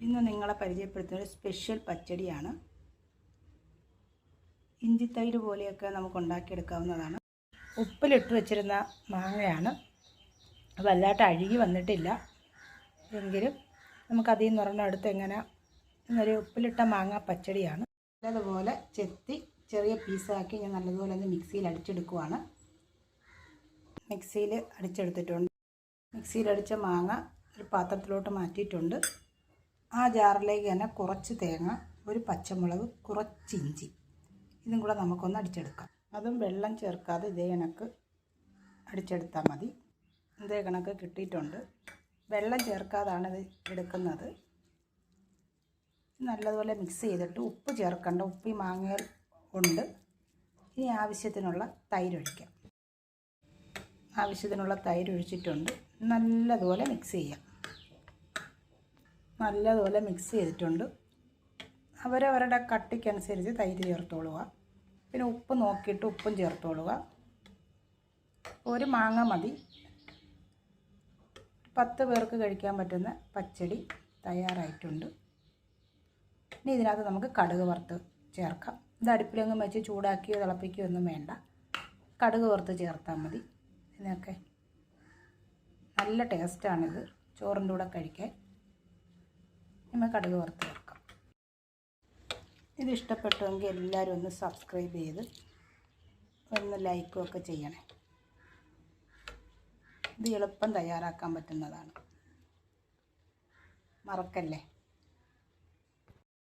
ഇന്ന് നിങ്ങളെ പരിചയപ്പെടുത്തുന്ന ഒരു സ്പെഷ്യൽ പച്ചടിയാണ്. ഇഞ്ചിത്തൈര് പോലെയൊക്കെ നമുക്ക് ഉണ്ടാക്കിയെടുക്കാവുന്നതാണ്. ഉപ്പിലിട്ട് വെച്ചിരുന്ന മാങ്ങയാണ്. വല്ലാട്ട് അഴുകി വന്നിട്ടില്ല എങ്കിലും നമുക്കതിൽ നിന്ന് ഒരെണ്ണം എടുത്ത് എങ്ങനെ ഇന്നൊരു ഉപ്പിലിട്ട മാങ്ങ പച്ചടിയാണ്. നല്ലതുപോലെ ചെത്തി ചെറിയ പീസാക്കി ഞാൻ നല്ലതുപോലെ ഒന്ന് മിക്സിയിൽ അടിച്ചെടുക്കുവാണ്. മിക്സിയിൽ അടിച്ചെടുത്തിട്ടുണ്ട്. മിക്സിയിൽ അടിച്ച മാങ്ങ ഒരു പാത്രത്തിലോട്ട് മാറ്റിയിട്ടുണ്ട്. ആ ജാറിലേക്ക് തന്നെ കുറച്ച് തേങ്ങ, ഒരു പച്ചമുളക്, കുറച്ച് ഇഞ്ചി, ഇതും കൂടെ നമുക്കൊന്ന് അടിച്ചെടുക്കാം. അതും വെള്ളം ചേർക്കാതെ ഇതേ കണക്ക് അടിച്ചെടുത്താൽ മതി. ഇതേ കണക്ക് കിട്ടിയിട്ടുണ്ട്. വെള്ളം ചേർക്കാതാണ് ഇത് എടുക്കുന്നത്. നല്ലതുപോലെ മിക്സ് ചെയ്തിട്ട് ഉപ്പ് ചേർക്കേണ്ട, ഉപ്പ് ഈ മാങ്ങയിൽ ഉണ്ട്. ഇനി ആവശ്യത്തിനുള്ള തൈര് ഒഴിക്കാം. ആവശ്യത്തിനുള്ള തൈര് ഒഴിച്ചിട്ടുണ്ട്. നല്ലതുപോലെ മിക്സ് ചെയ്യാം. നല്ലതുപോലെ മിക്സ് ചെയ്തിട്ടുണ്ട്. അവരവരുടെ കട്ടിക്കനുസരിച്ച് തൈര് ചേർത്തോളുക. പിന്നെ ഉപ്പ് നോക്കിയിട്ട് ഉപ്പും ചേർത്തോളുക. ഒരു മാങ്ങ മതി. 10 പേർക്ക് കഴിക്കാൻ പറ്റുന്ന പച്ചടി തയ്യാറായിട്ടുണ്ട്. ഇനി ഇതിനകത്ത് നമുക്ക് കടുക് വറുത്ത് ചേർക്കാം. ഇത് അടുപ്പിലെങ്ങും വെച്ച് ചൂടാക്കിയോ തിളപ്പിക്കുകയോ ഒന്നും വേണ്ട. കടുക് വറുത്ത് ചേർത്താൽ മതി. ഇതിനൊക്കെ നല്ല ടേസ്റ്റാണിത് ചോറിൻ്റെ കൂടെ കഴിക്കാൻ. നമ്മൾ കടുക് വറുത്ത് ചേർക്കാം. ഇത് ഇഷ്ടപ്പെട്ടുവെങ്കിൽ എല്ലാവരും ഒന്ന് സബ്സ്ക്രൈബ് ചെയ്ത് ഒന്ന് ലൈക്കും ഒക്കെ ചെയ്യണേ. ഇത് എളുപ്പം തയ്യാറാക്കാൻ പറ്റുന്നതാണ്. മറക്കല്ലേ.